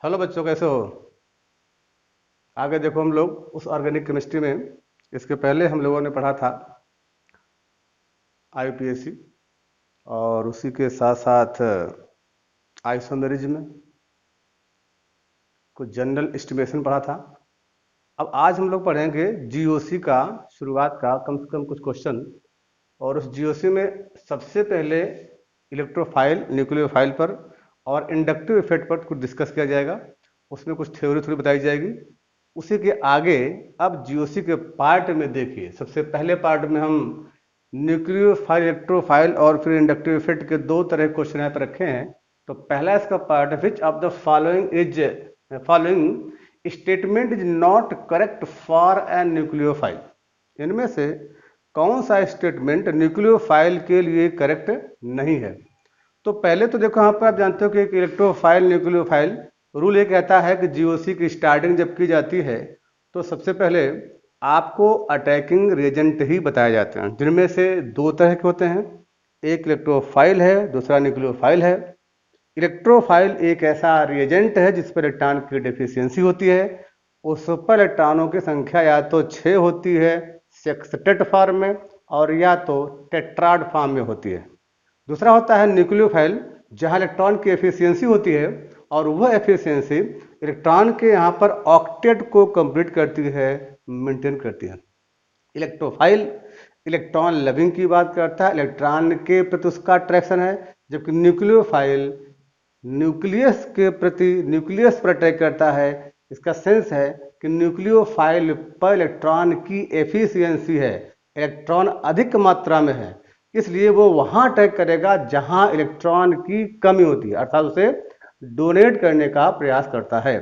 Hello बच्चों, कैसे हो? आगे देखो, हम लोग उस ऑर्गेनिक केमिस्ट्री में इसके पहले हम लोगों ने पढ़ा था आईयूपीएसी, और उसी के साथ साथ आइसोमेरिज्म में कुछ जनरल एस्टिमेशन पढ़ा था। अब आज हम लोग पढ़ेंगे जीओसी का, शुरुआत का कम से कम कुछ क्वेश्चन। और उस जीओसी में सबसे पहले इलेक्ट्रोफाइल, न्यूक्लियोफाइल पर और इंडक्टिव इफेक्ट पर कुछ डिस्कस किया जाएगा। उसमें कुछ थ्योरी थोड़ी बताई जाएगी। उसी के आगे अब जीओसी के पार्ट में देखिए, सबसे पहले पार्ट में हम न्यूक्लियोफाइल, इलेक्ट्रोफाइल और फिर इंडक्टिव इफेक्ट के दो तरह के क्वेश्चन यहाँ पर रखे हैं। तो पहला इसका part, which of the following statement is not correct for an nucleophile. इनमें से कौन सा स्टेटमेंट न्यूक्लियोफाइल के लिए करेक्ट नहीं है? तो पहले तो देखो, यहाँ पर आप जानते हो कि एक इलेक्ट्रोफाइल, न्यूक्लियोफाइल रूल ये कहता है कि जीओसी की स्टार्टिंग जब की जाती है तो सबसे पहले आपको अटैकिंग रिएजेंट ही बताए जाते हैं, जिनमें से दो तरह के होते हैं। एक इलेक्ट्रोफाइल है, दूसरा न्यूक्लियोफाइल है। इलेक्ट्रोफाइल एक ऐसा रिएजेंट है जिस पर इलेक्ट्रॉन की डेफिशिएंसी होती है। उस पर इलेक्ट्रॉनों की संख्या या तो 6 होती है सेक्सटेट फॉर्म में, और या तो टेट्राड फॉर्म में होती है। दूसरा होता है न्यूक्लियोफाइल, जहां इलेक्ट्रॉन की एफिशिएंसी होती है और वह एफिशिएंसी इलेक्ट्रॉन के यहाँ पर ऑक्टेट को कंप्लीट करती है, मेंटेन करती है। इलेक्ट्रोफाइल इलेक्ट्रॉन लविंग की बात करता है, इलेक्ट्रॉन के प्रति उसका अट्रैक्शन है। जबकि न्यूक्लियोफाइल न्यूक्लियस पर अटैक करता है। इसका सेंस है कि न्यूक्लियोफाइल पर इलेक्ट्रॉन की एफिशिएंसी है, इलेक्ट्रॉन अधिक मात्रा में है, इसलिए वो वहां अटैक करेगा जहां इलेक्ट्रॉन की कमी होती है, अर्थात उसे डोनेट करने का प्रयास करता है।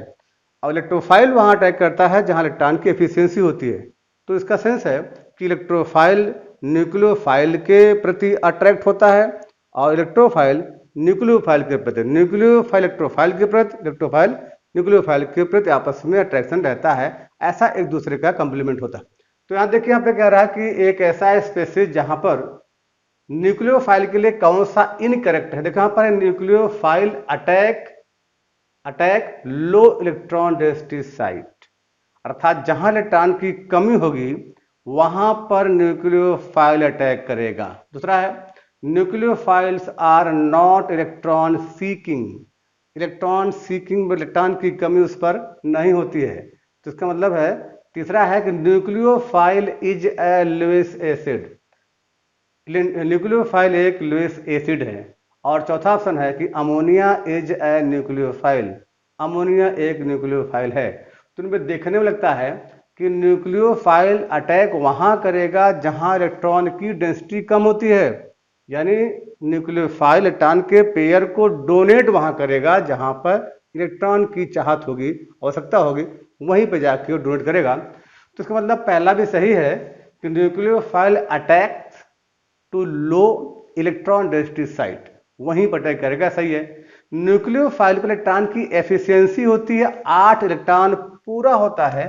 और इलेक्ट्रोफाइल वहां अटैक करता है जहां इलेक्ट्रॉन की एफिशिएंसी होती है। तो इसका सेंस है कि इलेक्ट्रोफाइल न्यूक्लियोफाइल के प्रति अट्रैक्ट होता है और इलेक्ट्रोफाइल न्यूक्लियोफाइल के प्रति, न्यूक्लियोफाइल इलेक्ट्रोफाइल के प्रति, इलेक्ट्रोफाइल न्यूक्लियोफाइल के प्रति आपस में अट्रैक्शन रहता है। ऐसा एक दूसरे का कंप्लीमेंट होता है। तो यहाँ देखिए, यहाँ पे कह रहा है कि एक ऐसा स्पेसिस जहां पर न्यूक्लियोफाइल के लिए कौन सा इनकरेक्ट है। देखो यहाँ पर न्यूक्लियोफाइल अटैक अटैक लो इलेक्ट्रॉन डेंसिटी साइट, अर्थात जहां इलेक्ट्रॉन की कमी होगी वहां पर न्यूक्लियोफाइल अटैक करेगा। दूसरा है nucleophiles are not electron seeking, electron seeking, electron की कमी उस पर नहीं होती है। तो इसका मतलब है, तीसरा है कि nucleophile is a Lewis acid, nucleophile एक लुईस एसिड है। और चौथा ऑप्शन है कि ammonia is a nucleophile, ammonia एक न्यूक्लियोफाइल है। तो इनमें देखने में लगता है कि न्यूक्लियोफाइल अटैक वहां करेगा जहां इलेक्ट्रॉन की डेंसिटी कम होती है, यानी न्यूक्लियोफाइल इलेक्ट्रॉन के पेयर को डोनेट वहां करेगा जहां पर इलेक्ट्रॉन की चाहत होगी, आवश्यकता होगी, वहीं पर जाके वो डोनेट करेगा। तो इसका मतलब पहला भी सही है कि nucleophile attack to low electron density site, वहीं पर अटैक करेगा, सही है। न्यूक्लियोफाइल पर इलेक्ट्रॉन की एफिशिएंसी होती है 8 इलेक्ट्रॉन पूरा होता है।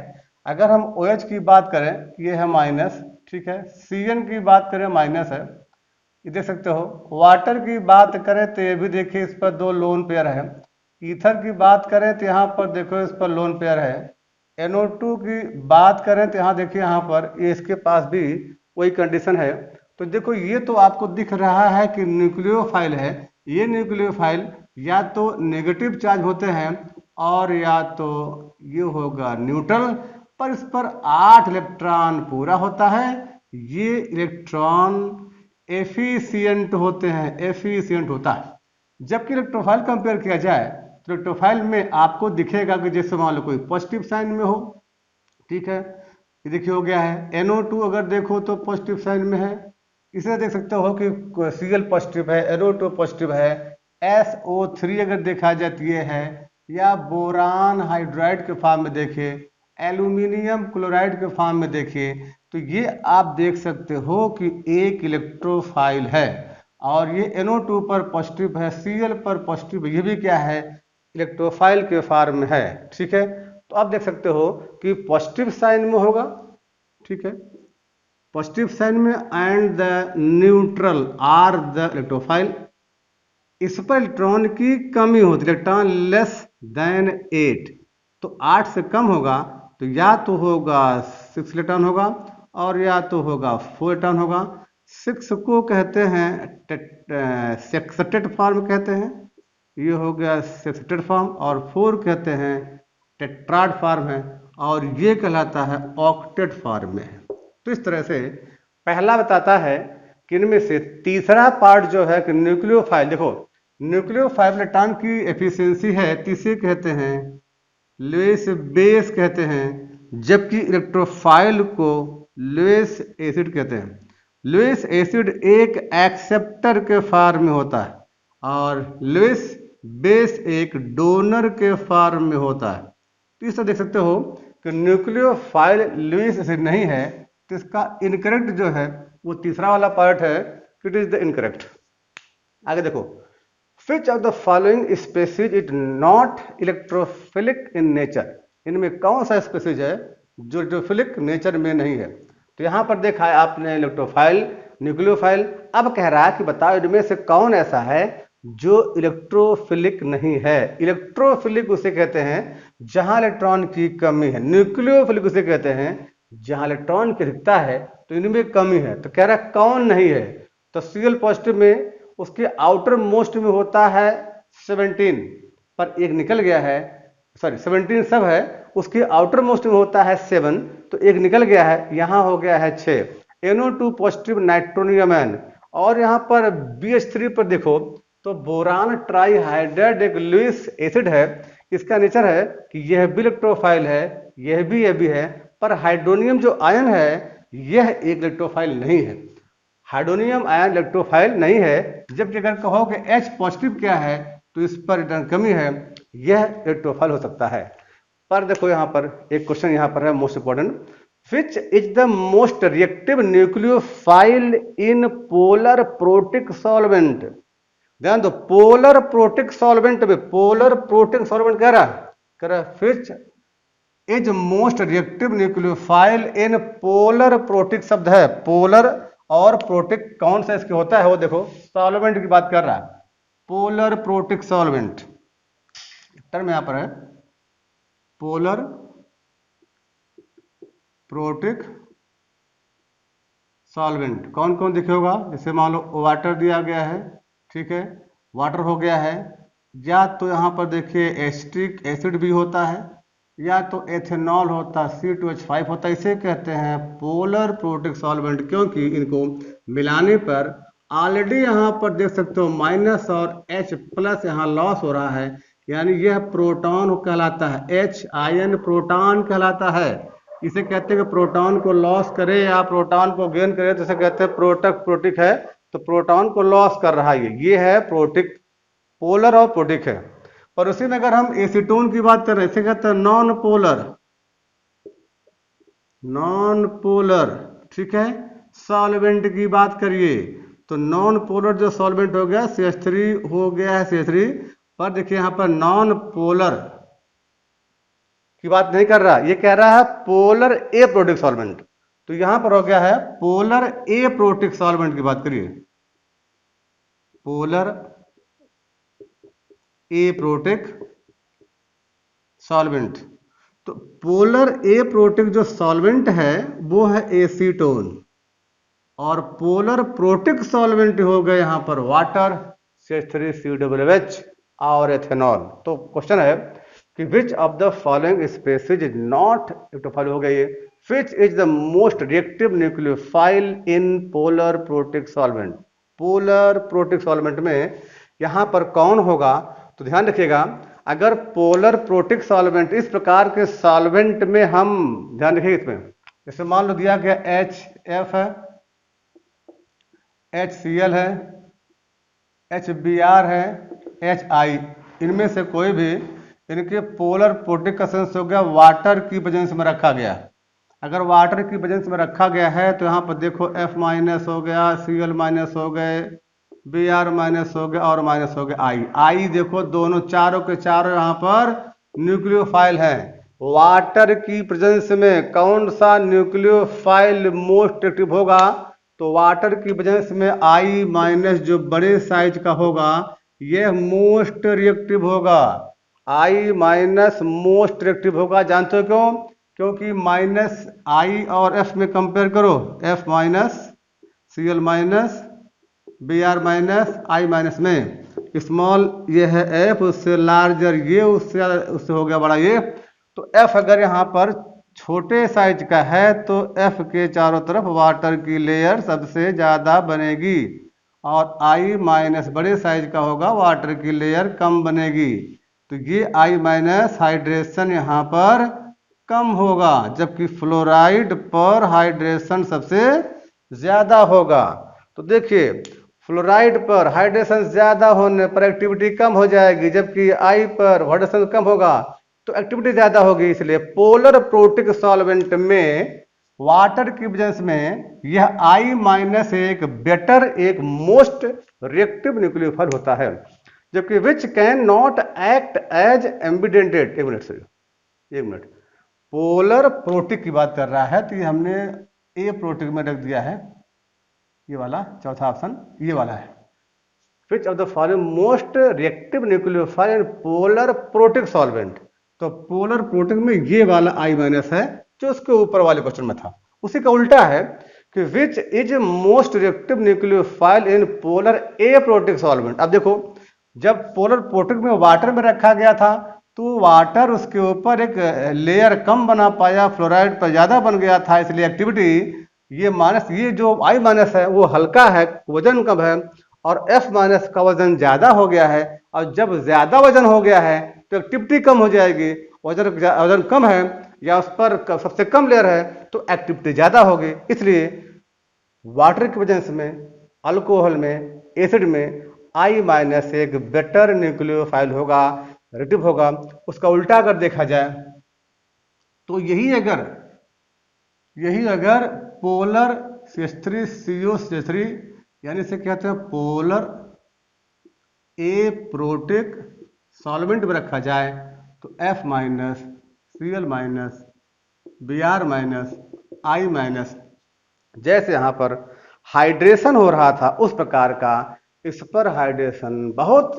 अगर हम OH की बात करें, ये है माइनस, ठीक है। CN की बात करें, माइनस है, ये देख सकते हो। वाटर की बात करें तो ये भी देखिए, इस पर 2 लोन पेयर है। ईथर की बात करें तो यहाँ पर देखो इस पर लोन पेयर है। NO2 की बात करें तो यहाँ देखिए, यहाँ पर ये इसके पास भी वही कंडीशन है। तो देखो, ये तो आपको दिख रहा है कि न्यूक्लियोफाइल है। ये न्यूक्लियोफाइल या तो नेगेटिव चार्ज होते हैं और या तो ये होगा न्यूट्रल, पर इस पर 8 इलेक्ट्रॉन पूरा होता है। ये इलेक्ट्रॉन एफिशिएंट होते हैं, एफिशिएंट होता है। जबकि इलेक्ट्रोफाइल कंपेयर किया जाए तो इलेक्ट्रोफाइल में आपको दिखेगा कि जैसे मान लो कोई पॉजिटिव साइन में हो, ठीक है। ये देखिए हो गया है। NO2 अगर देखो तो पॉजिटिव साइन में है। इसे देख सकते हो कि Cl पॉजिटिव है, NO2 पॉजिटिव है। SO3 अगर देखा जाए तो ये है, या बोरान हाइड्राइड के फॉर्म में देखिए, एल्यूमिनियम क्लोराइड के फॉर्म में देखिए, तो ये आप देख सकते हो कि एक इलेक्ट्रोफाइल है। और ये NO2 पर पॉजिटिव है, Cl पर पॉजिटिव, ये भी क्या है, इलेक्ट्रोफाइल के फॉर्म में है, ठीक है। तो आप देख सकते हो कि पॉजिटिव साइन में होगा, ठीक है, पॉजिटिव साइन में, and the neutral are the electrophile, इस पर इलेक्ट्रॉन की कमी होती है, इलेक्ट्रॉन लेस देन 8। तो 8 से कम होगा तो या तो होगा 6 इलेक्ट्रॉन होगा और या तो होगा 4 इलेक्ट्रॉन होगा। 6 को कहते हैं सेक्सटेट फॉर्म कहते हैं, ये हो गया सेक्सटेट फॉर्म, और 4 कहते हैं टेट्राड फॉर्म है, और ये कहलाता है ऑक्टेट फॉर्म में। तो इस तरह से पहला बताता है कि इनमें से तीसरा पार्ट जो है कि न्यूक्लियोफाइल, देखो न्यूक्लियोफाइल इलेक्ट्रॉन की एफिशिएंसी है, तीसरे कहते हैं लुईस बेस कहते हैं, जबकि इलेक्ट्रोफाइल को लुईस एसिड कहते हैं। लुईस एसिड एक एक्सेप्टर के फॉर्म में होता है और लुईस बेस एक डोनर के फॉर्म में होता है। तो इससे देख सकते हो कि न्यूक्लियोफाइल लुईस एसिड नहीं है, तो इसका इनकरेक्ट जो है वो तीसरा वाला पार्ट है, इट इज द इनकरेक्ट। आगे देखो, which of the following species is not electrophilic in nature? इनमें कौन सा स्पीसीज है जो इलेक्ट्रोफिलिक नेचर में नहीं है? तो यहां पर देखा है आपने इलेक्ट्रोफाइल, न्यूक्लियोफाइल। अब कह रहा है कि बताओ इनमें से कौन ऐसा है जो इलेक्ट्रोफिलिक नहीं है। इलेक्ट्रोफिलिक उसे कहते हैं जहां इलेक्ट्रॉन की कमी है, न्यूक्लियोफिलिक उसे कहते हैं जहां इलेक्ट्रॉन की अधिकता है। तो इनमें कमी है, तो कह रहा है कौन नहीं है। तो Cl पॉजिटिव में उसके आउटर मोस्ट में होता है 17, पर एक निकल गया है, सॉरी 17 सब है, उसके आउटर मोस्ट में होता है 7, तो एक निकल गया है, यहां हो गया है 6। NO2 पॉजिटिव नाइट्रोनियम, और यहां पर BH3 पर देखो तो बोरान ट्राईहाइड्राइड एक लुईस एसिड है। इसका नेचर है कि यह भी इलेक्ट्रोफाइल है, यह भी है, पर हाइड्रोनियम जो आयन है यह एक इलेक्ट्रोफाइल नहीं है। हाइड्रोनियम आयन इलेक्ट्रोफाइल नहीं है, जबकि अगर कहो कि H पॉजिटिव क्या है तो इस पर रिटर्न कमी है, यह इलेक्ट्रोफाइल हो सकता है। पर देखो यहाँ पर एक क्वेश्चन यहाँ पर है most important, which is the most reactive nucleophile in polar protic solvent? ध्यान दो, पोलर प्रोटिक सॉल्वेंट में, पोलर प्रोटिक सॉल्वेंट कह रहा which is most reactive nucleophile in polar protic शब्द है, पोलर और प्रोटिक कौन सा इसके होता है वो देखो, सॉल्वेंट की बात कर रहा है, पोलर प्रोटिक सॉल्वेंट टर्म यहां पर है, पोलर प्रोटिक सॉल्वेंट कौन कौन दिखे होगा? जैसे मान लो वाटर दिया गया है, ठीक है, वाटर हो गया है, या तो यहां पर देखिए एस्ट्रिक एसिड भी होता है, या तो एथेनॉल होता है, C2H5 होता है। इसे कहते हैं पोलर प्रोटिक सॉल्वेंट, क्योंकि इनको मिलाने पर ऑलरेडी यहाँ पर देख सकते हो माइनस और H प्लस यहाँ लॉस हो रहा है, यानी यह प्रोटॉन कहलाता है, H आयन प्रोटॉन कहलाता है। इसे कहते हैं कि प्रोटॉन को लॉस करे या प्रोटॉन को गेन करे, तो इसे कहते हैं प्रोटिक है, तो प्रोटॉन को लॉस कर रहा है, ये है प्रोटिक, पोलर और प्रोटिक है। और उसी में अगर हम एसीटोन की बात कर रहे हैं, इसे कहते हैं नॉन पोलर, नॉन पोलर, ठीक है। सॉल्वेंट की बात करिए तो नॉन पोलर जो सॉल्वेंट हो गया CH3 हो गया है, CH3, पर देखिए यहां पर नॉन पोलर की बात नहीं कर रहा, ये कह रहा है पोलर ए प्रोटिक सॉल्वेंट। तो यहां पर हो गया है पोलर ए प्रोटिक सॉल्वेंट की बात करिए, पोलर ए प्रोटिक सॉल्वेंट। तो पोलर ए प्रोटिक जो सॉल्वेंट है वो है एसीटोन, और पोलर प्रोटिक सॉल्वेंट हो गए यहां पर वाटर, CH3COOH और एथेनॉल। तो क्वेश्चन है कि विच of the following species is not electrophile, हो गया ये, which is the most reactive nucleophile in polar protic solvent. Polar protic solvent में यहां पर कौन होगा? तो ध्यान रखिएगा, अगर पोलर प्रोटिक सॉल्वेंट इस प्रकार के सॉल्वेंट में हम, ध्यान रखिए इसमें, जैसे मान लो दिया गया HF है, HCl है, HBr है, HI, इनमें से कोई भी इनके पोलर प्रोटिक का सेंस हो गया वाटर की प्रेजेंस में रखा गया। अगर वाटर की प्रेजेंस में रखा गया है तो यहाँ पर देखो F माइनस हो गया, Cl माइनस हो गए, Br माइनस हो गया और माइनस हो गया I देखो दोनों चारों के चारों यहाँ पर न्यूक्लियोफाइल है। वाटर की प्रेजेंस में कौन सा न्यूक्लियोफाइल मोस्ट एक्टिव होगा? तो वाटर की प्रेजेंस में I माइनस जो बड़े साइज का होगा यह मोस्ट रिएक्टिव होगा। आई माइनस मोस्ट रिएक्टिव होगा। जानते हो क्यों? क्योंकि माइनस आई और एफ में कंपेयर करो, F minus Cl minus Br minus I minus में स्मॉल ये है एफ, उससे लार्जर ये, उससे हो गया बड़ा ये। तो एफ अगर यहाँ पर छोटे साइज का है तो एफ के चारों तरफ वाटर की लेयर सबसे ज़्यादा बनेगी, और आई माइनस बड़े साइज का होगा, वाटर की लेयर कम बनेगी। तो ये आई माइनस हाइड्रेशन यहाँ पर कम होगा, जबकि फ्लोराइड पर हाइड्रेशन सबसे ज़्यादा होगा। तो देखिए, फ्लोराइड पर हाइड्रेशन ज़्यादा होने पर एक्टिविटी कम हो जाएगी, जबकि आई पर हाइड्रेशन कम होगा तो एक्टिविटी ज़्यादा होगी। इसलिए पोलर प्रोटिक सॉल्वेंट में वाटर की प्रेजेंस में यह आई माइनस एक बेटर, एक मोस्ट रिएक्टिव न्यूक्लियोफाइल होता है, जबकि which can not act as ambidentate. एक मिनट, पोलर प्रोटिक की बात कर रहा है, तो ये हमने ए प्रोटिक में रख दिया है, ये वाला चौथा ऑप्शन ये वाला है। विच of the following most reactive nucleophile in polar protic solvent. तो पोलर प्रोटिक में ये वाला आई माइनस है जो उसके ऊपर वाले क्वेश्चन में था। उसी का उल्टा है कि which is most reactive nucleophile in polar A protic solvent. अब देखो, जब पोलर प्रोटिक में वाटर में रखा गया था तो वाटर उसके ऊपर एक लेयर कम बना पाया, फ्लोराइड पर ज्यादा बन गया था, इसलिए एक्टिविटी ये माइनस, ये जो आई माइनस है वो हल्का है, वजन कम है, और एफ माइनस का वजन ज्यादा हो गया है। और जब ज्यादा वजन हो गया है तो एक्टिविटी कम हो जाएगी, वजन कम है या उस पर सबसे कम लेयर है तो एक्टिविटी ज्यादा होगी। इसलिए वाटर की वजह में, अल्कोहल में, एसिड में आई माइनस एक बेटर न्यूक्लियोफाइल होगा, रिएक्टिव होगा। उसका उल्टा अगर देखा जाए तो यही अगर पोलर CH3 CO CH3 यानी से कहते हैं पोलर ए प्रोटिक सॉल्वेंट में रखा जाए तो F minus Cl minus Br minus I minus, जैसे यहाँ पर हाइड्रेशन हो रहा था उस प्रकार का इस पर हाइड्रेशन बहुत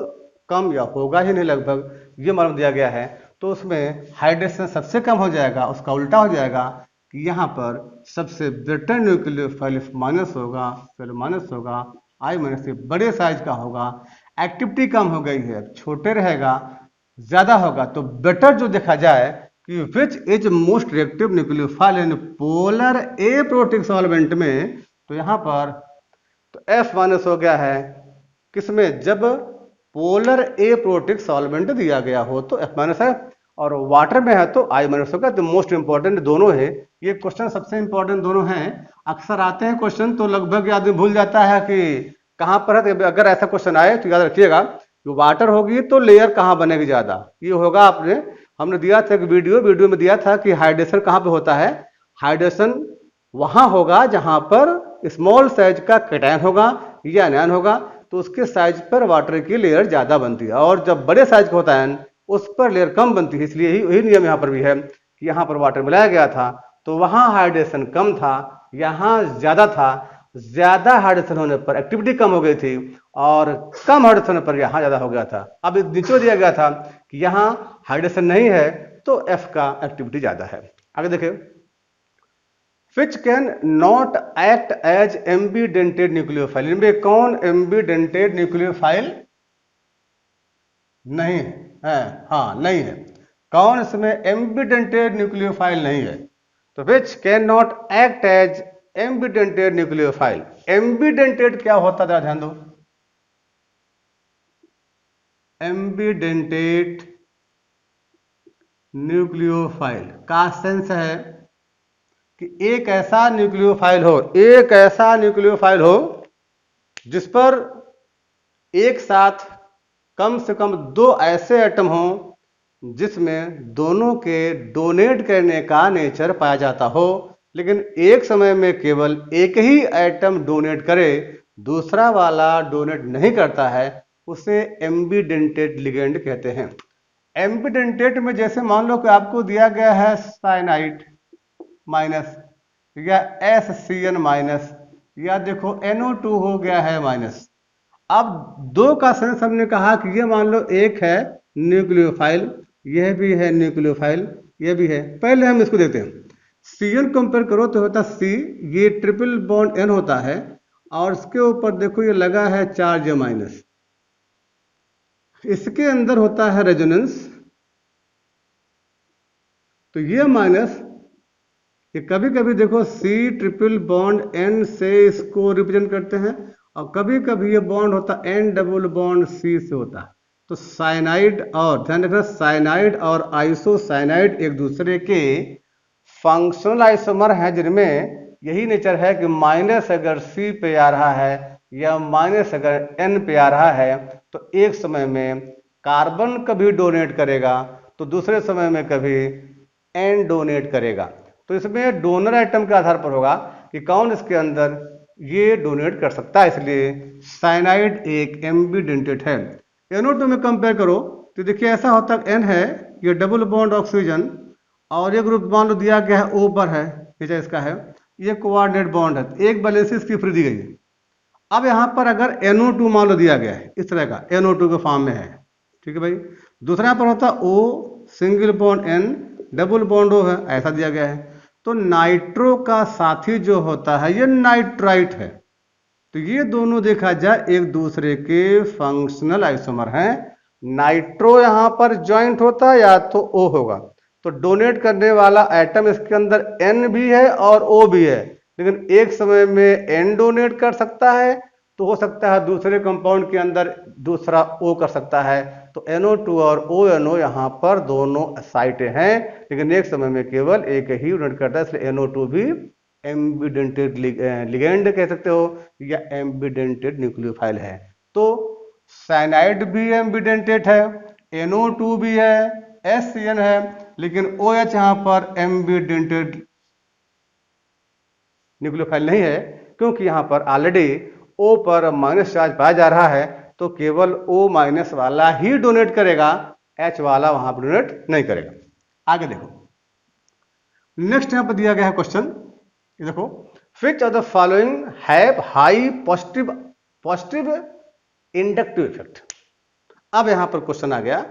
कम या होगा ही नहीं, लगभग ये मालूम दिया गया है। तो उसमें हाइड्रेशन सबसे कम हो जाएगा, उसका उल्टा हो जाएगा कि यहाँ पर सबसे बेटर न्यूक्लियोफाइल माइनस होगा, फिर माइनस होगा, आई माइनस से बड़े साइज का होगा, एक्टिविटी कम हो गई है, छोटे रहेगा, ज्यादा होगा। तो बेटर जो देखा जाए कि which is most reactive nucleophile in polar A protic solvent में, तो यहाँ पर तो एफ माइनस हो गया है किसमें, जब पोलर ए प्रोटिक सॉल्वेंट दिया गया हो तो एफ माइनस है, और वाटर में है तो आई माइनस होगा। तो मोस्ट इंपॉर्टेंट दोनों है, ये क्वेश्चन सबसे इंपॉर्टेंट दोनों हैं। अक्सर आते हैं क्वेश्चन तो लगभग आदमी भूल जाता है कि कहाँ पर है। तो अगर ऐसा क्वेश्चन आए तो याद रखिएगा कि वाटर होगी तो लेयर कहाँ बनेगी ज्यादा, ये होगा। हमने दिया था एक वीडियो में दिया था कि हाइड्रेशन कहाँ पे होता है। हाइड्रेशन वहां होगा जहां पर स्मॉल साइज का कैटायन होगा या एनायन होगा, तो उसके साइज पर वाटर की लेयर ज्यादा बनती है, और जब बड़े साइज का होता है उस पर लेयर कम बनती है। इसलिए यही नियम यहाँ पर भी है कि यहाँ पर वाटर मिलाया गया था तो वहां हाइड्रेशन कम था, यहाँ ज्यादा था। ज्यादा हाइड्रेशन होने पर एक्टिविटी कम हो गई थी, और कम हाइड्रेशन होने पर यहाँ ज्यादा हो गया था। अब नीचे दिया गया था कि यहाँ हाइड्रेशन नहीं है तो एफ का एक्टिविटी ज्यादा है। आगे देखिए, which can not act as एम्बीडेंटेड nucleophile. इनमें कौन एम्बीडेंटेड न्यूक्लियोफाइल नहीं है? हाँ, नहीं है। कौन इसमें एम्बीडेंटेड न्यूक्लियोफाइल नहीं है? तो which can not act as ambidentate nucleophile. Ambidentate क्या होता है, ध्यान दो। एम्बीडेंटेड न्यूक्लियोफाइल का सेंस है कि एक ऐसा न्यूक्लियोफाइल हो जिस पर एक साथ कम से कम दो ऐसे एटम हों जिसमें दोनों के डोनेट करने का नेचर पाया जाता हो, लेकिन एक समय में केवल एक ही एटम डोनेट करे, दूसरा वाला डोनेट नहीं करता है, उसे एम्बीडेंटेड लिगेंड कहते हैं। एम्बीडेंटेड में जैसे मान लो कि आपको दिया गया है साइनाइड माइनस या SCN माइनस, या देखो NO2 हो गया है माइनस। अब दो का सेंस हमने कहा कि ये मान लो एक है न्यूक्लियोफाइल, यह भी है न्यूक्लियोफाइल, यह भी है। पहले हम इसको देखते हैं। Cn कंपेयर करो तो होता C, ये ट्रिपल बॉन्ड N होता है और इसके ऊपर देखो ये लगा है चार्ज माइनस, इसके अंदर होता है रेजोनेंस, तो ये माइनस, ये कभी कभी देखो C ट्रिपल बॉन्ड N से इसको रिप्रेजेंट करते हैं और कभी कभी ये बॉन्ड होता है N डबल बॉन्ड C से होता है। तो साइनाइड और ध्यान रखना, साइनाइड और आइसोसाइनाइड एक दूसरे के फंक्शनल आइसोमर हैं जिनमें यही नेचर है कि माइनस अगर C पे आ रहा है या माइनस अगर N पे आ रहा है तो एक समय में कार्बन कभी डोनेट करेगा तो दूसरे समय में कभी N डोनेट करेगा। तो इसमें डोनर आइटम के आधार पर होगा कि कौन इसके अंदर ये डोनेट कर सकता है, इसलिए साइनाइड एक एम्बिडेंटेट है। NO2 में कंपेयर करो तो देखिए ऐसा होता है, N है, ये डबल बॉन्ड ऑक्सीजन और ये ग्रुप मान लो दिया गया है O पर है, नीचे इसका है, ये कोऑर्डिनेट बॉन्ड है, एक बैलेंस इसकी फ्री दी गई है। अब यहाँ पर अगर NO2 मान लो दिया गया है इस तरह का, NO2 के फॉर्म में है, ठीक है भाई। दूसरा पर होता O single bond N double bond O है, ऐसा दिया गया है। तो नाइट्रो का साथी जो होता है ये नाइट्राइट है, तो ये दोनों देखा जाए एक दूसरे के फंक्शनल आइसोमर हैं। नाइट्रो यहां पर ज्वाइंट होता है या तो O होगा, तो डोनेट करने वाला एटम इसके अंदर N भी है और O भी है, लेकिन एक समय में N डोनेट कर सकता है तो हो सकता है दूसरे कंपाउंड के अंदर दूसरा O कर सकता है। तो NO2 और ONO यहाँ पर दोनों साइटें हैं, लेकिन एक समय में केवल एक ही डोनेट करता है, इसलिए NO2 भी एम्बिडेंटेड लिगेंड कह सकते हो या एम्बिडेंटेड न्यूक्लियोफाइल है। तो साइनाइड भी एम्बिडेंटेड है, NO2 भी है, SCN है, लेकिन OH यहाँ पर एम्बिडेंटेड न्यूक्लियोफाइल नहीं है, क्योंकि यहाँ पर ऑलरेडी O पर माइनस चार्ज पाया जा रहा है, तो केवल O माइनस वाला ही डोनेट करेगा, H वाला वहां पर डोनेट नहीं करेगा। आगे देखो, नेक्स्ट यहाँ पर दिया गया है क्वेश्चन, देखो, which of the following have high positive inductive effect. अब यहां पर क्वेश्चन आ गया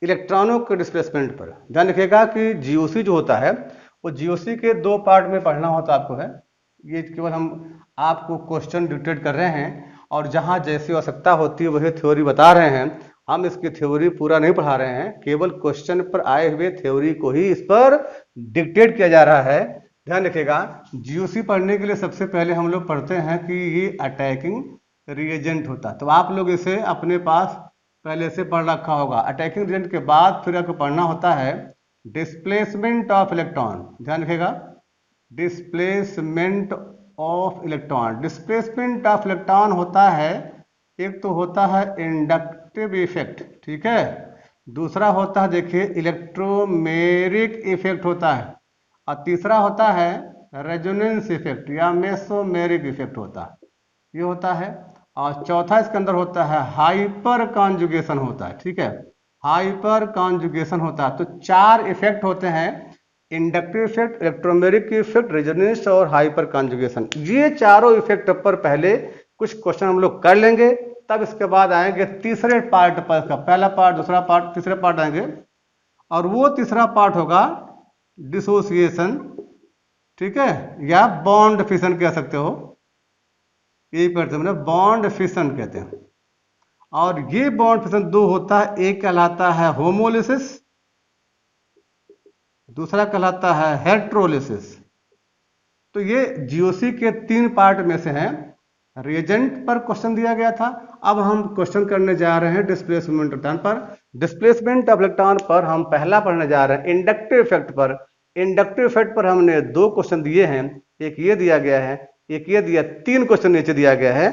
इलेक्ट्रॉनों के डिस्प्लेसमेंट पर। ध्यान रखिएगा कि जीओसी जो होता है वो जीओसी के दो पार्ट में पढ़ना होता आपको है, ये केवल हम आपको क्वेश्चन डिक्टेट कर रहे हैं और जहां जैसी आवश्यकता होती है वही थ्योरी बता रहे हैं। हम इसकी थ्योरी पूरा नहीं पढ़ा रहे हैं, केवल क्वेश्चन पर आए हुए थ्योरी को ही इस पर डिक्टेट किया जा रहा है। ध्यान रखिएगा, जीओसी पढ़ने के लिए सबसे पहले हम लोग पढ़ते हैं कि ये अटैकिंग रिएजेंट होता है, तो आप लोग इसे अपने पास पहले से पढ़ रखा होगा। अटैकिंग रिएजेंट के बाद फिर आपको पढ़ना होता है डिस्प्लेसमेंट ऑफ इलेक्ट्रॉन। ध्यान रखिएगा, displacement of electron. Displacement of electron होता है, एक तो होता है इंडक्टिव इफेक्ट, ठीक है, दूसरा होता है देखिए इलेक्ट्रोमेरिक इफेक्ट होता है, और तीसरा होता है रेजोनेंस इफेक्ट या मेसोमेरिक इफेक्ट होता है, ये होता है। और चौथा इसके अंदर होता है हाइपर कॉन्जुगेशन होता है, ठीक है, हाइपर कॉन्जुगेशन होता है। तो चार इफेक्ट होते हैं, inductive effect, electromeric effect, resonance और हाइपर कॉन्जुगेशन। ये चारों इफेक्ट पर पहले कुछ क्वेश्चन हम लोग कर लेंगे, तब इसके बाद आएंगे तीसरे पार्ट पर। इसका पहला पार्ट, दूसरा पार्ट, तीसरे पार्ट आएंगे, और वो तीसरा पार्ट होगा डिसोसिएशन, ठीक है, या बॉन्ड फिशन कह सकते हो, यही पढ़ते हैं बॉन्ड फिशन कहते हैं। और ये बॉन्ड फिशन दो होता है, एक कहलाता है होमोलिसिस, दूसरा कहलाता है हेट्रोलिसिस। तो ये जीओसी के तीन पार्ट में से हैं। रिएजेंट पर क्वेश्चन दिया गया था, अब हम क्वेश्चन करने जा रहे हैं डिस्प्लेसमेंट इलेक्ट्रॉन पर। डिस्प्लेसमेंट ऑफ इलेक्ट्रॉन पर हम पहला पढ़ने जा रहे हैं इंडक्टिव इफेक्ट पर। इंडक्टिव इफेक्ट पर हमने दो क्वेश्चन दिए हैं, एक ये दिया गया है, एक ये दिया, तीन क्वेश्चन नीचे दिया गया है,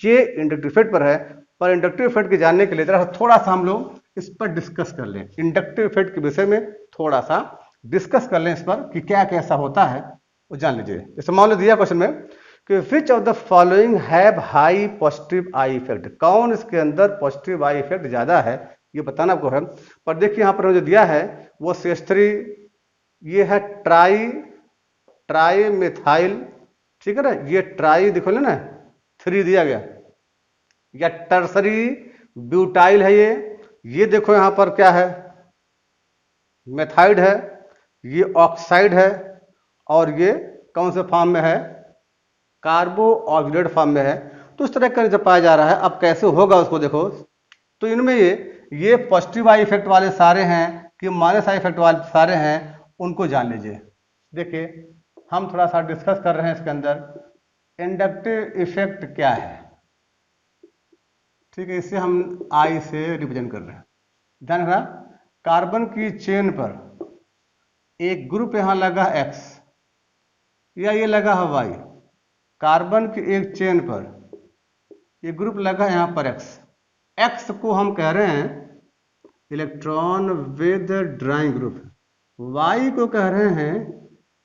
ये इंडक्टिव इफेक्ट पर है। पर इंडक्टिव इफेक्ट के जानने के लिए जरा थोड़ा सा हम लोग इस पर डिस्कस कर लें, इंडक्टिव इफेक्ट के विषय में थोड़ा सा डिस्कस कर लें इस पर कि क्या कैसा होता है वो जान लीजिए। जैसे मान लो दिया क्वेश्चन में कि विच of the following have high positive I effect, कौन इसके अंदर पॉजिटिव आई इफेक्ट ज्यादा है ये बताना आपको है। पर देखिए यहाँ पर जो दिया है वो CH3, ये है ट्राई मिथाइल, ठीक है ना, ये ट्राई देखो ना 3 दिया गया, या टर्सरी ब्यूटाइल है ये देखो यहाँ पर क्या है, मेथाइड है, ये ऑक्साइड है, और ये कौन से फॉर्म में है, कार्बो ऑक्सीडेट फॉर्म में है। तो इस तरह का नेचर पाया जा रहा है। अब कैसे होगा उसको देखो। तो इनमें ये पॉजिटिव आई इफेक्ट वाले सारे हैं कि माइनस आई इफेक्ट वाले सारे हैं, उनको जान लीजिए। देखिए हम थोड़ा सा डिस्कस कर रहे हैं इसके अंदर इंडक्टिव इफेक्ट क्या है। ठीक है, इसे हम आई से रिप्रेजेंट कर रहे हैं। ध्यान रखना, कार्बन की चेन पर एक ग्रुप यहां लगा एक्स या ये लगा है वाई, कार्बन की एक चेन पर ये ग्रुप लगा यहां पर एक्स। एक्स को हम कह रहे हैं electron withdrawing group, Y को कह रहे हैं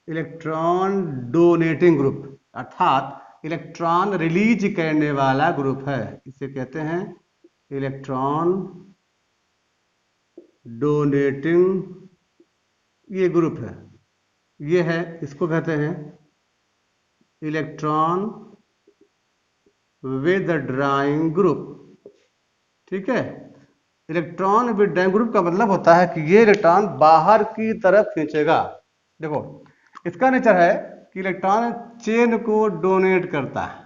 इलेक्ट्रॉन डोनेटिंग ग्रुप, अर्थात इलेक्ट्रॉन रिलीज करने वाला ग्रुप है। इसे कहते हैं इलेक्ट्रॉन डोनेटिंग, ये ग्रुप है, ये है, इसको कहते हैं इलेक्ट्रॉन विद ड्राइंग ग्रुप। ठीक है, इलेक्ट्रॉन विद ड्राइंग ग्रुप का मतलब होता है कि ये इलेक्ट्रॉन बाहर की तरफ खींचेगा। देखो इसका नेचर है कि इलेक्ट्रॉन चेन को डोनेट करता है।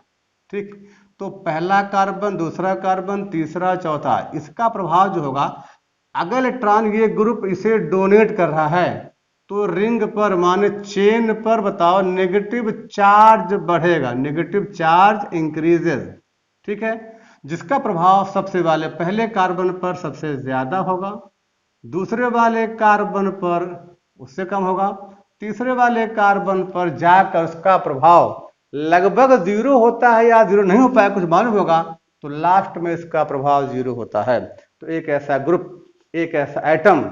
ठीक, तो पहला कार्बन, दूसरा कार्बन, तीसरा, चौथा, इसका प्रभाव जो होगा, अगर इलेक्ट्रॉन ये ग्रुप इसे डोनेट कर रहा है तो रिंग पर माने चेन पर बताओ नेगेटिव चार्ज बढ़ेगा, नेगेटिव चार्ज इंक्रीजेस। ठीक है, जिसका प्रभाव सबसे वाले पहले कार्बन पर सबसे ज्यादा होगा, दूसरे वाले कार्बन पर उससे कम होगा, तीसरे वाले कार्बन पर जाकर उसका प्रभाव लगभग जीरो होता है या जीरो नहीं हो पाया कुछ मालूम होगा, तो लास्ट में इसका प्रभाव जीरो होता है। तो एक ऐसा ग्रुप, एक ऐसा एटम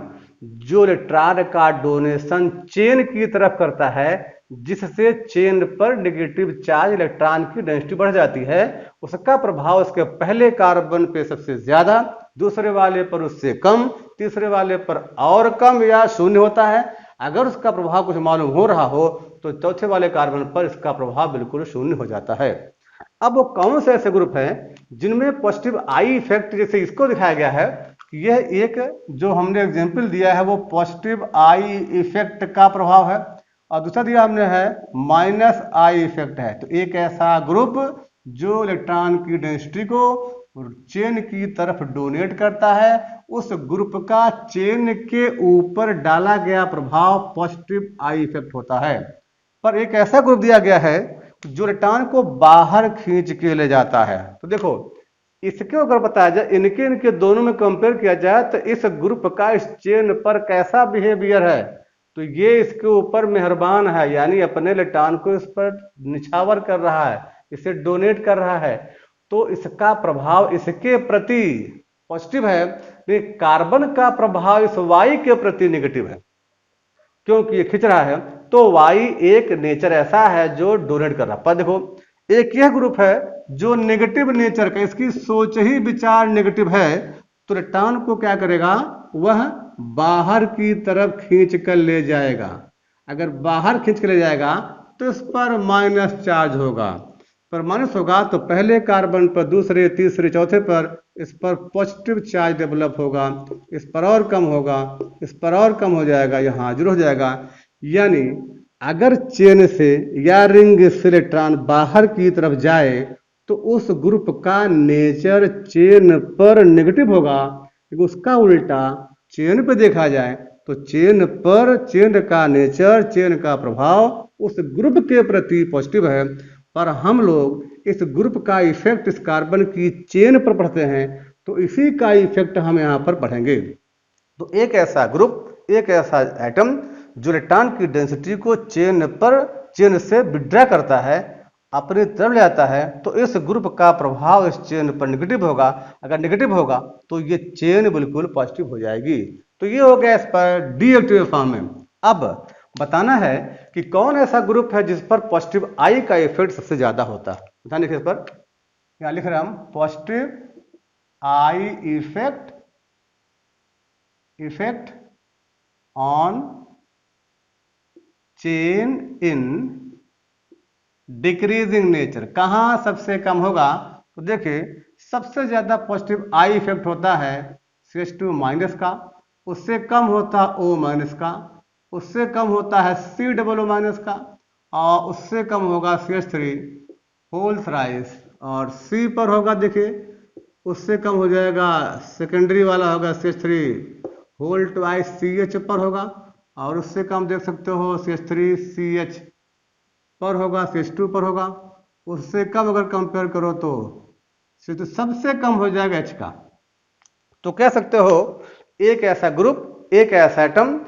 जो इलेक्ट्रॉन का डोनेशन चेन की तरफ करता है, जिससे चेन पर नेगेटिव चार्ज इलेक्ट्रॉन की डेंसिटी बढ़ जाती है, उसका प्रभाव उसके पहले कार्बन पे सबसे ज्यादा, दूसरे वाले पर उससे कम, तीसरे वाले पर और कम या शून्य होता है। अगर उसका प्रभाव कुछ मालूम हो रहा हो तो चौथे वाले कार्बन पर इसका प्रभाव बिल्कुल शून्य हो जाता है। अब वो कौन से ऐसे ग्रुप हैं जिनमें पॉजिटिव आई इफेक्ट, जैसे इसको दिखाया गया है, यह एक जो हमने एग्जाम्पल दिया है वो पॉजिटिव आई इफेक्ट का प्रभाव है, और दूसरा दिया हमने है माइनस आई इफेक्ट है। तो एक ऐसा ग्रुप जो इलेक्ट्रॉन की डेंसिटी को चेन की तरफ डोनेट करता है, उस ग्रुप का चेन के ऊपर डाला गया प्रभाव पॉजिटिव आई इफेक्ट होता है। पर एक ऐसा ग्रुप दिया गया है जो इलेक्ट्रॉन को बाहर खींच के ले जाता है। तो देखो इसके अगर बताया जाए, इनके दोनों में कंपेयर किया जाए तो इस ग्रुप का इस चेन पर कैसा बिहेवियर है, तो ये इसके ऊपर मेहरबान है, यानी अपने इलेक्ट्रॉन को इस पर निछावर कर रहा है, इसे डोनेट कर रहा है, तो इसका प्रभाव इसके प्रति पॉजिटिव है। लेकिन कार्बन का प्रभाव इस वाई के प्रति नेगेटिव है, क्योंकि ये खींच रहा है। तो वाई एक नेचर ऐसा है जो डोनेट कर रहा है। पर देखो एक यह ग्रुप है जो नेगेटिव नेचर का, इसकी सोच ही विचार नेगेटिव है, तो इलेक्ट्रॉन को क्या करेगा, वह बाहर की तरफ खींच कर ले जाएगा। अगर बाहर खींच कर ले जाएगा तो इस पर माइनस चार्ज होगा, पर माइनस होगा तो पहले कार्बन पर, दूसरे, तीसरे, चौथे पर इस पर पॉजिटिव चार्ज डेवलप होगा, इस पर और कम होगा, इस पर और कम हो जाएगा, यहाँ हाजिर हो जाएगा। यानी अगर चेन से या रिंग से इलेक्ट्रॉन बाहर की तरफ जाए तो उस ग्रुप का नेचर चेन पर नेगेटिव होगा, लेकिन उसका उल्टा चेन पे देखा जाए तो चेन पर चेन का नेचर, चेन का प्रभाव उस ग्रुप के प्रति पॉजिटिव है। पर हम लोग इस ग्रुप का इफेक्ट इस कार्बन की चेन पर पढ़ते हैं, तो इसी का इफेक्ट हम यहाँ पर पढ़ेंगे। तो एक ऐसा ग्रुप, एक ऐसा एटम जो इलेक्ट्रॉन की डेंसिटी को चेन से विड्रॉ करता है, अपनी तरफ ले आता है, तो इस ग्रुप का प्रभाव इस चेन पर नेगेटिव होगा। अगर नेगेटिव होगा तो ये चेन बिल्कुल पॉजिटिव हो जाएगी। तो ये हो गया इस पर डीएक्टिव फॉर्म में। अब बताना है कि कौन ऐसा ग्रुप है जिस पर पॉजिटिव आई का इफेक्ट सबसे ज्यादा होता है। ध्यान लिखिए, इस पर यहाँ लिख रहे हैं हम positive I effect on chain in decreasing nature. कहां सबसे कम होगा, तो देखिए सबसे ज्यादा पॉजिटिव आई इफेक्ट होता है CH2 माइनस का, उससे कम होता O माइनस का, उससे कम होता है COO माइनस का, और उससे कम होगा CH3 होल थ्राइस, और C पर होगा देखिए, उससे कम हो जाएगा सेकेंडरी वाला होगा CH3 होल ट्वाइस CH पर होगा, और उससे कम देख सकते हो CH3CH पर होगा, CH2 पर होगा। उससे कम अगर कंपेयर करो तो सबसे कम हो जाएगा H का। तो कह सकते हो एक ऐसा ग्रुप, एक ऐसा एटम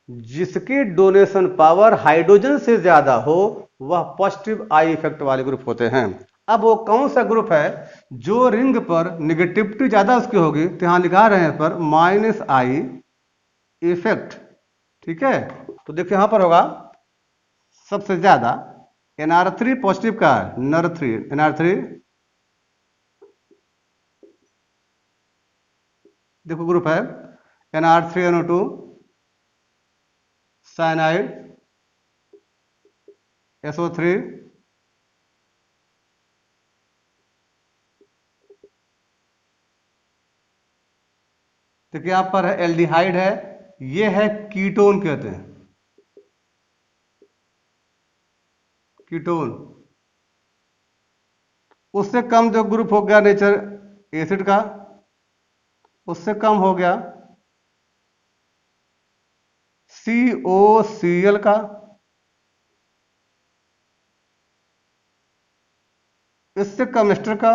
जिसकी डोनेशन पावर हाइड्रोजन से ज्यादा हो, वह पॉजिटिव आई इफेक्ट वाले ग्रुप होते हैं। अब वो कौन सा ग्रुप है जो रिंग पर निगेटिविटी ज्यादा उसकी होगी, तो यहां लिखा रहे हैं पर -I इफेक्ट, ठीक है। तो देखिए यहां पर होगा सबसे ज्यादा NR3 पॉजिटिव का, NR3 देखो ग्रुप है NR3NO2 साइनाइड SO3 देखिए यहां पर है एल्डिहाइड है, ये है कीटोन कहते हैं, कीटोन। उससे कम जो ग्रुप हो गया नेचर एसिड का, उससे कम हो गया COCl का, इससे कम एस्टर का,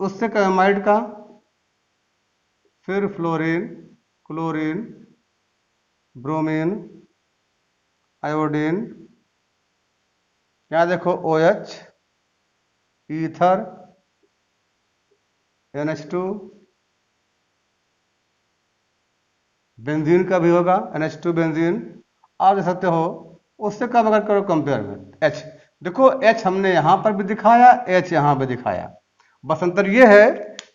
उससे कम एमाइड का, फिर फ्लोरीन, क्लोरीन, ब्रोमीन, आयोडीन, यहाँ देखो OH, ईथर, NH2, बेंजीन का भी होगा NH2 बेंजीन। आप देख सकते हो उससे कम अगर करो कंपेयर में H, देखो H हमने यहां पर भी दिखाया, H यहां पे दिखाया, बस अंतर यह है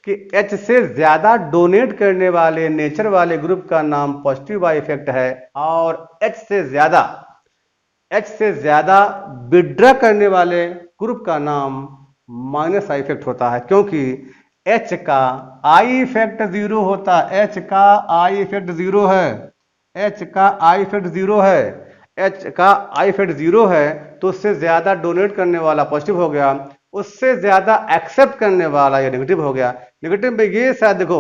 कि H से ज्यादा डोनेट करने वाले नेचर वाले ग्रुप का नाम पॉजिटिव आई इफेक्ट है, और H से ज्यादा विड्रॉ करने वाले ग्रुप का नाम माइनस आई इफेक्ट होता है, क्योंकि H का आई इफेक्ट 0 होता है, H का आई इफेक्ट 0 है, H का आई इफेक्ट 0 है, H का आई इफेक्ट 0 है, तो उससे ज्यादा डोनेट करने वाला पॉजिटिव हो गया, उससे ज्यादा एक्सेप्ट करने वाला ये नेगेटिव हो गया। नेगेटिव में ये शायद देखो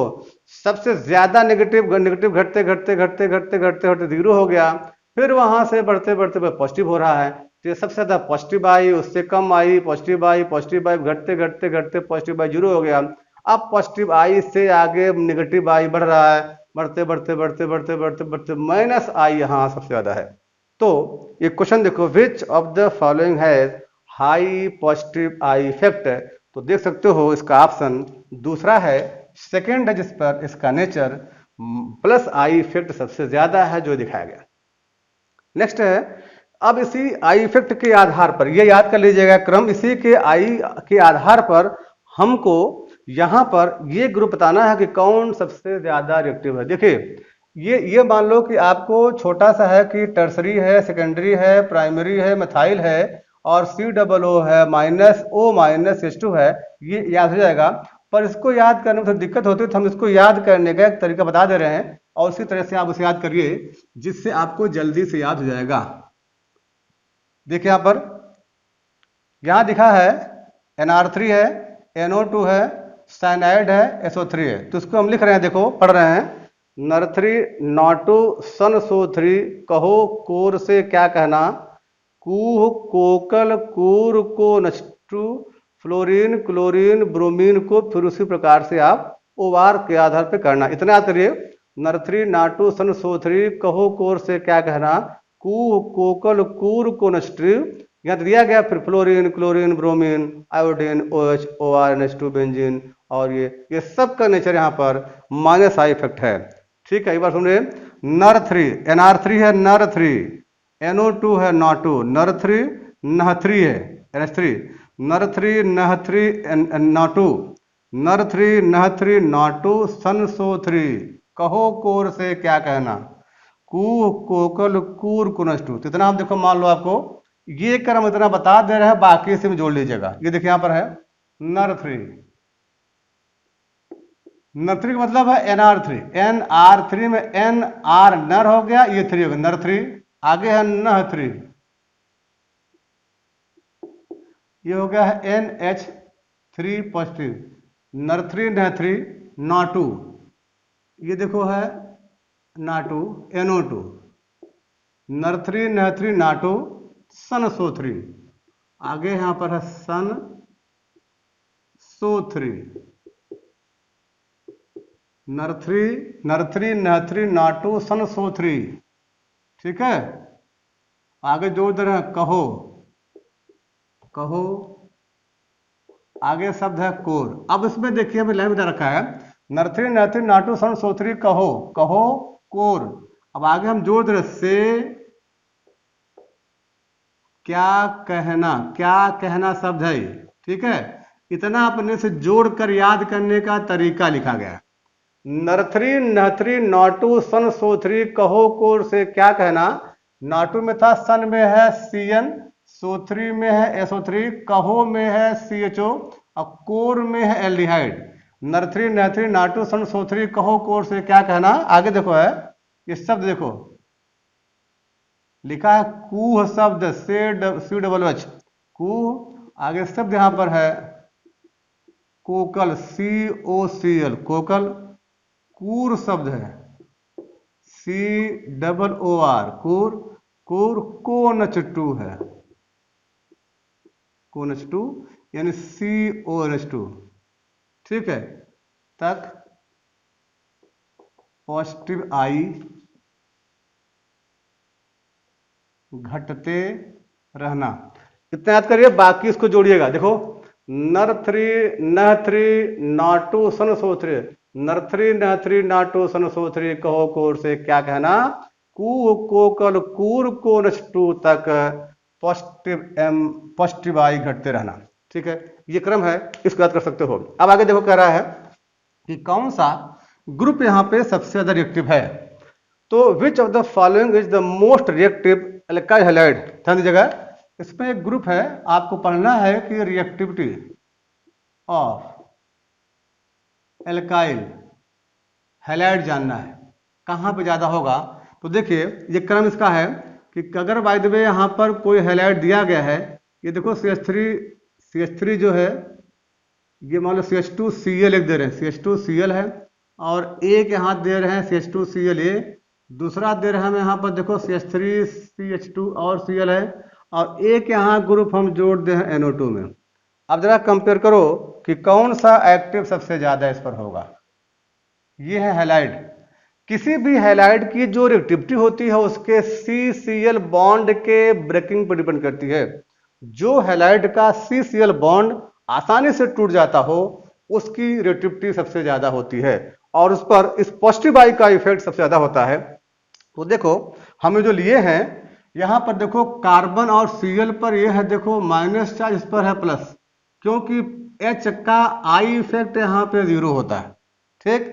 सबसे ज्यादा नेगेटिव नेगेटिव घटते घटते घटते घटते घटते घटते 0 हो गया, फिर वहां से बढ़ते बढ़ते पॉजिटिव हो रहा है, तो ये सबसे ज्यादा पॉजिटिव आई, उससे कम आई, पॉजिटिव आई, घटते घटते घटते पॉजिटिव आई 0 हो गया। अब पॉजिटिव आई से आगे नेगेटिव आई बढ़ रहा है, बढ़ते बढ़ते बढ़ते बढ़ते बढ़ते बढ़ते -I यहाँ सबसे ज्यादा है। तो ये क्वेश्चन देखो, विच of the following has high positive I effect, तो देख सकते हो इसका ऑप्शन दूसरा है, सेकेंड है, जिस पर इसका नेचर +I इफेक्ट सबसे ज्यादा है जो दिखाया गया। नेक्स्ट है, अब इसी आई इफेक्ट के आधार पर, ये याद कर लीजिएगा क्रम, इसी के आई के आधार पर हमको यहां पर ये ग्रुप बताना है कि कौन सबसे ज्यादा रिएक्टिव है। देखिए ये मान लो कि आपको छोटा सा है कि टर्सरी है, सेकेंडरी है, प्राइमरी है, मिथाइल है, और COO है, -O H2 है, ये याद हो जाएगा। पर इसको याद करने में थोड़ी दिक्कत होती है, तो हम इसको याद करने का एक तरीका बता दे रहे हैं, और उसी तरह से आप उसे याद करिए जिससे आपको जल्दी से याद हो जाएगा। देखिए यहां पर, यहां दिखा है NR3 है, NO2 है, साइनाइड है, SO3 है, तो इसको हम लिख रहे हैं, देखो पढ़ रहे हैं, नर3 NO2 SnSO3 कहो कोर से क्या कहना, कूह कोकल कूर को नष्टु, फ्लोरीन क्लोरीन ब्रोमीन को, फिर उसी प्रकार से आप OR के आधार पर करना। इतना याद करिए, नर3 NO2 SnSO3 कहो कोर से क्या कहना, कूह कोकल कूर को नष्टु, यहाँ तो दिया गया, फिर fluorine chlorine bromine iodine OH OR NH2 benzene, और ये सब का नेचर यहाँ पर -I इफेक्ट है। ठीक है, एक बार सुनिए, नर3 NR3 है, नर3 NO2 है, NO2 नर3 NH3 है, NH3 नर3 NH3 NO2 नर3 NH3 NO2 SnSO3 कहो कोर से क्या कहना, कूह कोकल कूर कुनष्टु। तो इतना आप देखो, मान लो आपको ये क्रम इतना बता दे रहा है, बाकी से भी जोड़ लीजिएगा। ये देखिए यहां पर है नर 3, नर 3 का मतलब है NR3, NR3 में NR नर हो गया, ये 3 हो गया नर 3। आगे है नह 3, ये हो गया है NH3 पॉजिटिव, नर 3 नह 3 NO2, ये देखो है NO2 NO2, नर 3 नह 3 NO2 सन SO3, आगे यहां पर है सन SO3, नर 3 नह 3 NO2 सन SO3। ठीक है, आगे जोड़ दे रहे हैं कहो, कहो, आगे शब्द है कोर। अब इसमें देखिए हमें लाइन बता रखा है नर 3 नाटू सन SO3 कहो, कहो कोर। अब आगे हम जोड़ दे रहे से क्या कहना, क्या कहना शब्द है। ठीक है, इतना अपने से जोड़कर याद करने का तरीका लिखा गया है। नर 3 नह 3 नाटू सन SO3 कहो कोर से क्या कहना। नाटू में था, सन में है CN, SO3 में है SO3, कहो में है CHO और कोर में है एल्डिहाइड। नर 3 नह 3 नाटू सन SO3 कहो कोर से क्या कहना। आगे देखो है ये शब्द, देखो लिखा है कूह शब्द COOH कूह। आगे शब्द यहां पर है कोकल COCL कोकल। कूर शब्द है COOR कूर। कूर कोनच2 है, कोनच2 यानी CONH2। ठीक है, तक पॉजिटिव आई घटते रहना। इतना याद करिए, बाकी इसको जोड़िएगा। देखो नर 3 नह 3 नाटू सन SO3, नर 3 नह 3 नाटू सन SO3 कहो कोर से क्या कहना। कूह कोकल कूर कोनच2 तक पॉजिटिव आई घटते रहना। ठीक है, ये क्रम है, इसको याद कर सकते हो। अब आगे देखो कह रहा है कि कौन सा ग्रुप यहां पे सबसे ज्यादा रिएक्टिव है। तो विच of the following is the most reactive alkyl halide. ध्यान दीजिएगा, इसमें एक ग्रुप है, आपको पढ़ना है कि रिएक्टिविटी ऑफ एल्काइल हैलाइड जानना है कहां पे ज्यादा होगा। तो देखिए ये क्रम इसका है कि अगर बाय द वे यहां पर कोई हैलाइड दिया गया है, ये देखो CH3 जो है, ये मान लो CH2Cl एक दे रहे हैं, CH2Cl है, और एक यहाँ दे रहे हैं CH2Cl दूसरा दे रहे हैं हम यहाँ पर देखो CH3CH2 और Cl है, और एक यहाँ ग्रुप हम जोड़ दे हैं NO2 में। अब जरा कंपेयर करो कि कौन सा एक्टिव सबसे ज्यादा इस पर होगा। ये है हैलाइड। किसी भी हैलाइड की जो रिएक्टिविटी होती है उसके CCl बॉन्ड के ब्रेकिंग पर डिपेंड करती है। जो हैलाइड का CCl बॉन्ड आसानी से टूट जाता हो उसकी रिएक्टिविटी सबसे ज्यादा होती है, और उस पर इस पॉजिटिव आई का इफेक्ट सबसे ज्यादा होता है। तो देखो हमें जो लिए हैं यहां पर देखो कार्बन और Cl पर यह है देखो माइनस चार्ज, इस पर है प्लस, क्योंकि H का आई इफेक्ट यहां पे 0 होता है। ठीक,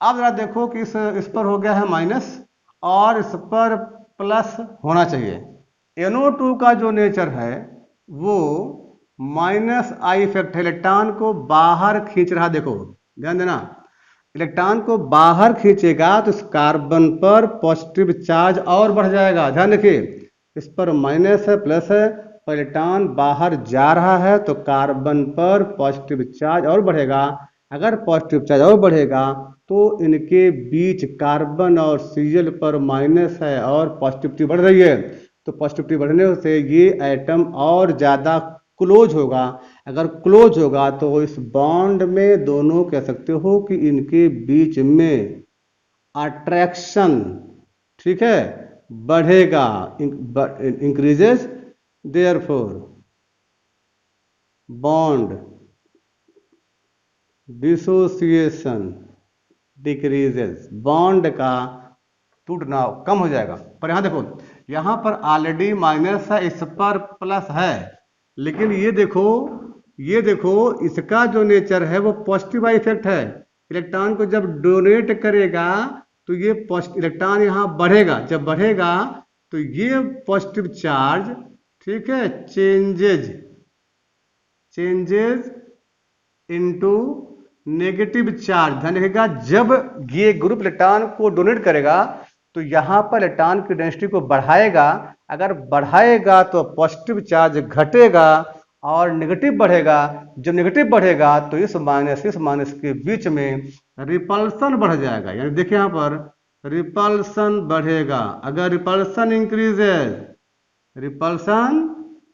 अब जरा देखो कि इस पर हो गया है माइनस और इस पर प्लस होना चाहिए। NO2 का जो नेचर है वो माइनस आई इफेक्ट है, इलेक्ट्रॉन को बाहर खींच रहा। देखो ध्यान देना, इलेक्ट्रॉन को बाहर खींचेगा तो इस कार्बन पर पॉजिटिव चार्ज और बढ़ जाएगा। ध्यान रखिए, इस पर माइनस है प्लस है, और इलेक्ट्रॉन बाहर जा रहा है तो कार्बन पर पॉजिटिव चार्ज और बढ़ेगा। अगर पॉजिटिव चार्ज और बढ़ेगा तो इनके बीच कार्बन और Cl पर माइनस है और पॉजिटिविटी बढ़ रही है, तो पॉजिटिविटी बढ़ने से ये एटम और ज्यादा क्लोज होगा। अगर क्लोज होगा तो इस बॉन्ड में दोनों कह सकते हो कि इनके बीच में अट्रैक्शन, ठीक है, बढ़ेगा, increases, therefore bond dissociation decreases, bond का टूटना कम हो जाएगा। पर यहां देखो, यहां पर ऑलरेडी माइनस है, इस पर प्लस है, लेकिन ये देखो इसका जो नेचर है वो पॉजिटिव आई इफेक्ट है। इलेक्ट्रॉन को जब डोनेट करेगा तो ये इलेक्ट्रॉन यहाँ बढ़ेगा, जब बढ़ेगा तो ये पॉजिटिव चार्ज, ठीक है, चेंजेज इनटू नेगेटिव चार्ज। ध्यान रखिएगा, जब ये ग्रुप इलेक्ट्रॉन को डोनेट करेगा तो यहाँ पर इलेक्ट्रॉन की डेंसिटी को बढ़ाएगा। अगर बढ़ाएगा तो पॉजिटिव चार्ज घटेगा और नेगेटिव बढ़ेगा। जब नेगेटिव बढ़ेगा तो इस माइनस के बीच में रिपल्सन बढ़ जाएगा। यानी देखिए यहाँ पर रिपल्सन बढ़ेगा। अगर repulsion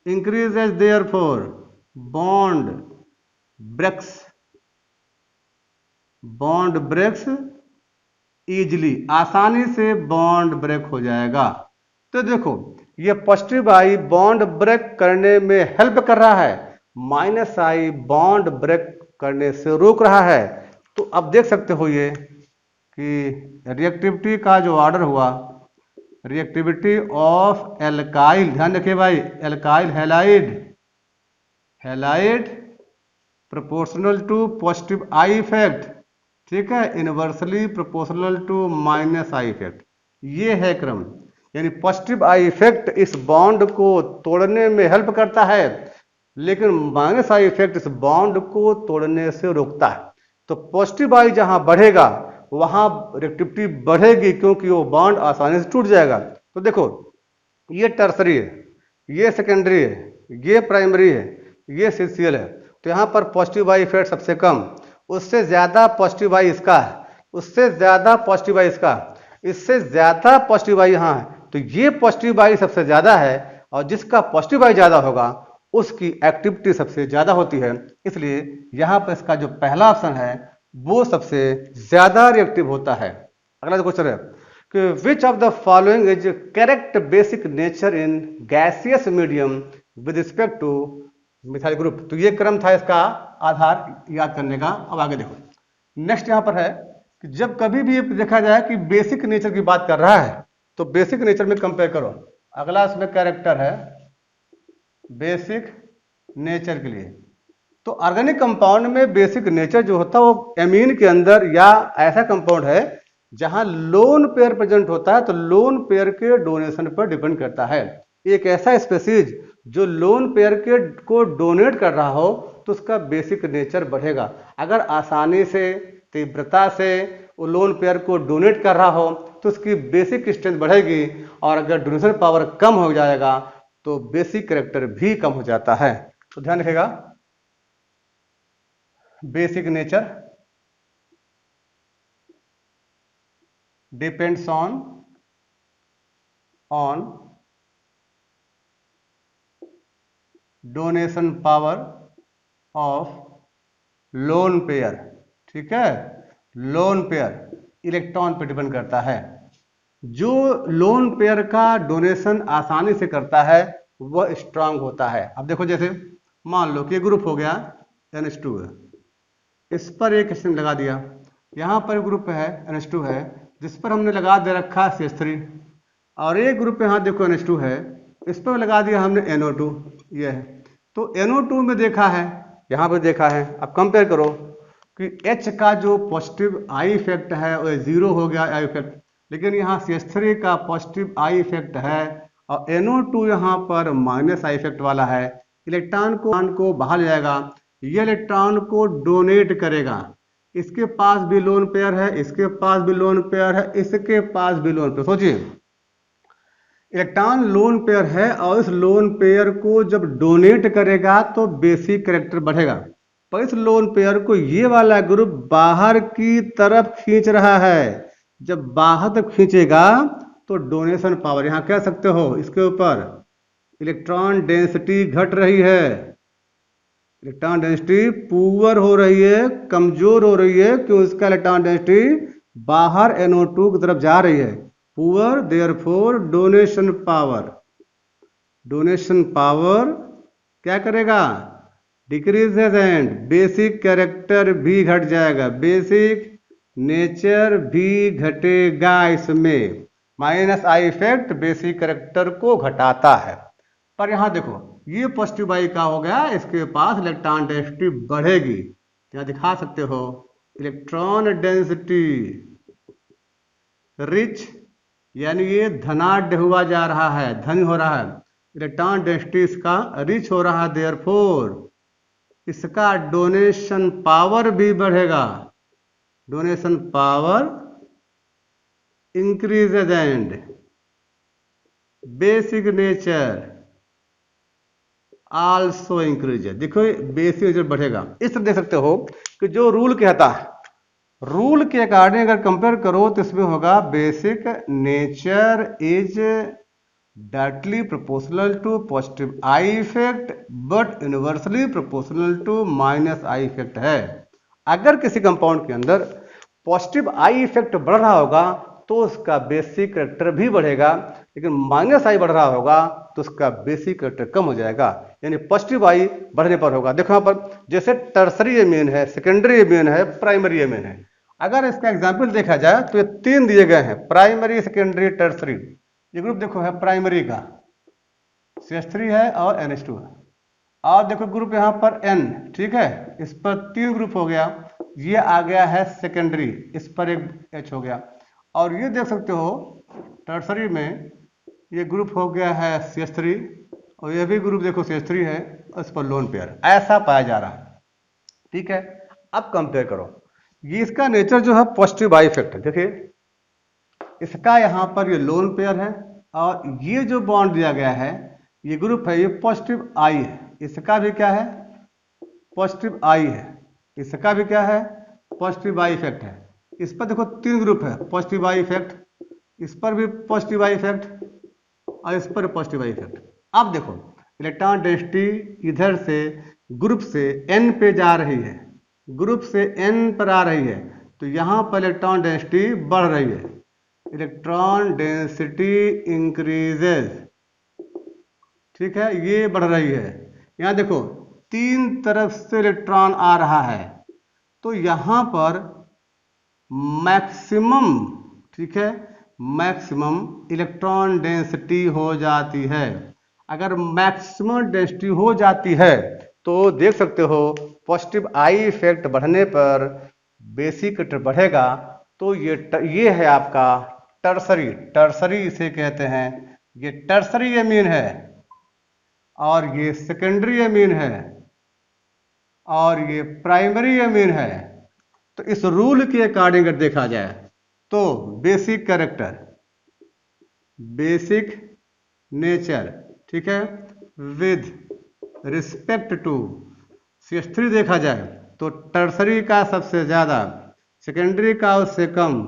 increases therefore bond breaks easily, आसानी से बॉन्ड ब्रेक हो जाएगा। तो देखो ये पॉजिटिव आई बॉन्ड ब्रेक करने में हेल्प कर रहा है, माइनस आई बॉन्ड ब्रेक करने से रोक रहा है। तो अब देख सकते हो ये कि रिएक्टिविटी का जो ऑर्डर हुआ, रिएक्टिविटी ऑफ एल्काइल, ध्यान रखिए भाई, alkyl halide proportional to positive I effect, ठीक है, inversely proportional to minus I effect. ये है क्रम। यानी पॉजिटिव आई इफेक्ट इस बॉन्ड को तोड़ने में हेल्प करता है, लेकिन माइनस आई इफेक्ट इस बॉन्ड को तोड़ने से रोकता है। तो पॉजिटिव आई जहां बढ़ेगा वहां रिएक्टिविटी बढ़ेगी, क्योंकि वो बॉन्ड आसानी से टूट जाएगा। तो देखो ये टर्सरी है, ये सेकेंडरी है, ये प्राइमरी है, ये सीसीएल है। तो यहाँ पर पॉजिटिव आई इफेक्ट सबसे कम, उससे ज्यादा पॉजिटिव आई इसका है, उससे ज्यादा पॉजिटिव आई इसका, इससे ज्यादा पॉजिटिव आई यहाँ है। तो ये पॉजिटिव आई सबसे ज्यादा है, और जिसका पॉजिटिव आई ज्यादा होगा उसकी एक्टिविटी सबसे ज्यादा होती है। इसलिए यहाँ पर इसका जो पहला ऑप्शन है वो सबसे ज्यादा रिएक्टिव होता है। अगला क्वेश्चन है कि विच of the following is correct basic nature in gaseous medium with respect two methyl group. तो ये क्रम था इसका आधार याद करने का। अब आगे देखो, नेक्स्ट यहाँ पर है कि जब कभी भी देखा जाए कि बेसिक नेचर की बात कर रहा है तो बेसिक नेचर में कंपेयर करो। अगला इसमें कैरेक्टर है बेसिक नेचर के लिए। तो ऑर्गेनिक कंपाउंड में बेसिक नेचर जो होता है वो एमीन के अंदर या ऐसा कंपाउंड है जहां लोन पेयर प्रेजेंट होता है, तो लोन पेयर के डोनेशन पर डिपेंड करता है। एक ऐसा स्पेसीज जो लोन पेयर के को डोनेट कर रहा हो तो उसका बेसिक नेचर बढ़ेगा। अगर आसानी से तीव्रता से वो लोन पेयर को डोनेट कर रहा हो तो उसकी बेसिक स्ट्रेंथ बढ़ेगी, और अगर डोनेशन पावर कम हो जाएगा तो बेसिक कैरेक्टर भी कम हो जाता है। तो ध्यान रखिएगा, basic nature depends on donation power of lone pair. ठीक है, लोन पेयर इलेक्ट्रॉन पर डिपेंड करता है। जो लोन पेयर का डोनेशन आसानी से करता है वह स्ट्रांग होता है। अब देखो, जैसे मान लो कि ग्रुप हो गया NH2 है, इस पर एक क्वेश्चन लगा दिया, यहाँ पर ग्रुप है NH2 है जिस पर हमने लगा दे रखा CH3, और एक ग्रुप यहाँ देखो NH2 है, इस पर लगा दिया हमने NO2, ये है। तो NO2 में देखा है, यहाँ पर देखा है, अब कंपेयर करो कि H का जो पॉजिटिव आई इफेक्ट है वो 0 हो गया आई इफेक्ट, लेकिन यहाँ CH3 का पॉजिटिव आई इफेक्ट है और NO2 यहाँ पर माइनस आई इफेक्ट वाला है। इलेक्ट्रॉन को बाहर ले जाएगा, ये इलेक्ट्रॉन को डोनेट करेगा। इसके पास भी लोन पेयर है, इसके पास भी लोन पेयर है, इसके पास भी लोन पेयर। सोचिए, इलेक्ट्रॉन लोन पेयर है और इस लोन पेयर को जब डोनेट करेगा तो बेसिक कैरेक्टर बढ़ेगा, पर इस लोन पेयर को ये वाला ग्रुप बाहर की तरफ खींच रहा है। जब बाहर तक खींचेगा तो डोनेशन पावर, यहां कह सकते हो इसके ऊपर इलेक्ट्रॉन डेंसिटी घट रही है, इलेक्ट्रॉन डेंसिटी पुअर हो रही है, कमजोर हो रही है, क्यों? इसका इलेक्ट्रॉन डेंसिटी बाहर NO2 की तरफ जा रही है, पुअर, देयरफॉर डोनेशन पावर क्या करेगा? डिक्रीजेज एंड बेसिक कैरेक्टर भी घट जाएगा, बेसिक नेचर भी घटेगा। इसमें minus I effect basic character को घटाता है। पर यहां देखो, ये पॉजिटिव आई का हो गया, इसके पास इलेक्ट्रॉन डेंसिटी बढ़ेगी। यहां दिखा सकते हो इलेक्ट्रॉन डेंसिटी रिच, यानी ये धनाढ़ हुआ जा रहा है, धन हो रहा है। इलेक्ट्रॉन डेंसिटी इसका रिच हो रहा है, देयरफॉर इसका डोनेशन पावर भी बढ़ेगा, donation power increases and basic nature also increases. देखो बेसिक नेचर बढ़ेगा। इस तरह देख सकते हो कि जो रूल कहता है, रूल के अकॉर्डिंग अगर कंपेयर करो तो इसमें होगा basic nature is directly proportional to positive I effect but inversely proportional to minus I effect है। अगर किसी कंपाउंड के अंदर पॉजिटिव आई इफेक्ट बढ़ रहा होगा तो उसका बेसिक कैरेक्टर भी बढ़ेगा, लेकिन माइनस आई बढ़ रहा होगा तो उसका बेसिक कैरेक्टर कम हो जाएगा, यानी पॉजिटिव आई बढ़ने पर होगा। देखो यहाँ पर जैसे टर्सरी एमीन है, सेकेंडरी एमीन है, प्राइमरी एमीन है। अगर इसका एग्जाम्पल देखा जाए तो ये तीन दिए गए हैं, प्राइमरी, सेकेंडरी, टर्सरी। ये ग्रुप देखो है प्राइमरी का, CH3 है और NH2 है। और देखो ग्रुप यहाँ पर N, ठीक है, इस पर तीन ग्रुप हो गया। ये आ गया है सेकेंडरी, इस पर एक H हो गया। और ये देख सकते हो टर्सरी में ये ग्रुप हो गया है CH3, और ये भी ग्रुप देखो CH3 है, इस पर लोन पेयर ऐसा पाया जा रहा है। ठीक है, अब कंपेयर करो, ये इसका नेचर जो है पॉजिटिव आई इफेक्ट है। देखिए इसका यहाँ पर ये लोन पेयर है, और ये जो बॉन्ड दिया गया है ये ग्रुप है, ये पॉजिटिव आई है। इसका भी क्या है, पॉजिटिव आई है। इसका भी क्या है, पॉजिटिव आई इफेक्ट है। इस पर देखो तीन ग्रुप है, पॉजिटिव आई इफेक्ट, इस पर भी पॉजिटिव आई इफेक्ट, और इस पर पॉजिटिव आई इफेक्ट। अब देखो इलेक्ट्रॉन डेंसिटी इधर से ग्रुप से N पे जा रही है, ग्रुप से N पर आ रही है, तो यहाँ पर इलेक्ट्रॉन डेंसिटी बढ़ रही है, इलेक्ट्रॉन डेंसिटी इंक्रीजेज। ठीक है, ये बढ़ रही है। यहाँ देखो तीन तरफ से इलेक्ट्रॉन आ रहा है, तो यहाँ पर मैक्सिमम, ठीक है, मैक्सिमम इलेक्ट्रॉन डेंसिटी हो जाती है। अगर मैक्सिमम डेंसिटी हो जाती है तो देख सकते हो पॉजिटिव आई इफेक्ट बढ़ने पर बेसिक बढ़ेगा। तो ये है आपका टर्सरी, टर्सरी इसे कहते हैं, ये टर्सरी एमीन है, और ये सेकेंडरी एमीन है, और ये प्राइमरी एमीन है। तो इस रूल के अकॉर्डिंग अगर देखा जाए तो बेसिक कैरेक्टर, बेसिक नेचर, ठीक है, विद रिस्पेक्ट टू CH3 देखा जाए तो टर्सरी का सबसे ज़्यादा, सेकेंडरी का उससे कम,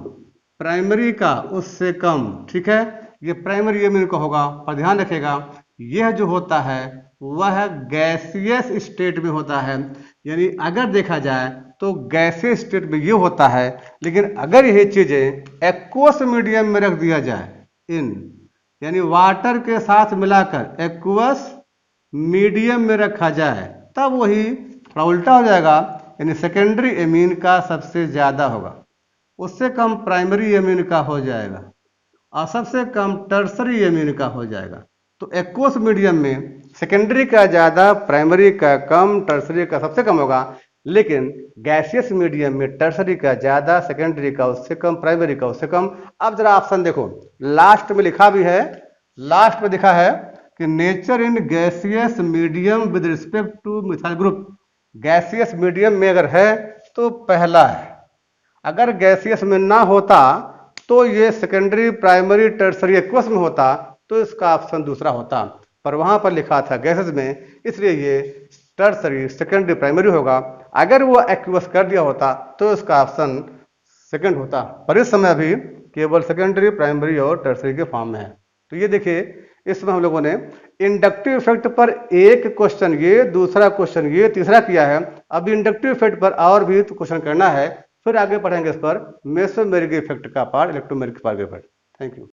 प्राइमरी का उससे कम। ठीक है, ये प्राइमरी एमीन का होगा। और ध्यान रखेगा यह जो होता है वह गैसियस स्टेट में होता है, यानी अगर देखा जाए तो गैसियस स्टेट में ये होता है, लेकिन अगर यही चीज़ें एक्वस मीडियम में रख दिया जाए, इन यानी वाटर के साथ मिलाकर एक्वस मीडियम में रखा जाए, तब वही थोड़ा उल्टा हो जाएगा, यानी सेकेंडरी एमीन का सबसे ज़्यादा होगा, उससे कम प्राइमरी एमीन का हो जाएगा, और सबसे कम टर्सरी एमीन का हो जाएगा। तो एक्वस मीडियम में सेकेंडरी का ज़्यादा, प्राइमरी का कम, टर्सरी का सबसे कम होगा, लेकिन गैसियस मीडियम में टर्सरी का ज़्यादा, सेकेंडरी का उससे कम, प्राइमरी का उससे कम। अब जरा ऑप्शन देखो, लास्ट में लिखा भी है, लास्ट में लिखा है कि nature in gaseous medium with respect two methyl group. Gaseous medium में अगर है तो पहला है, अगर गैसियस में ना होता तो ये सेकेंडरी, प्राइमरी, टर्सरी एक्वस में होता तो इसका ऑप्शन दूसरा होता, पर वहां पर लिखा था गैसेस में, इसलिए ये टर्सरी, सेकेंडरी, प्राइमरी होगा। अगर वो एक्वस कर दिया होता तो इसका ऑप्शन सेकंड होता, पर इस समय अभी केवल सेकेंडरी, प्राइमरी और टर्सरी के फॉर्म में है। तो ये देखिए इसमें हम लोगों ने इंडक्टिव इफेक्ट पर एक क्वेश्चन ये, दूसरा क्वेश्चन ये, तीसरा किया है। अब इंडक्टिव इफेक्ट पर और भी क्वेश्चन करना है, फिर आगे पढ़ेंगे इस पर मेसोमेरिक इफेक्ट का पार्ट, इलेक्ट्रोमेरिक पार्ट का पार्ट। Thank you.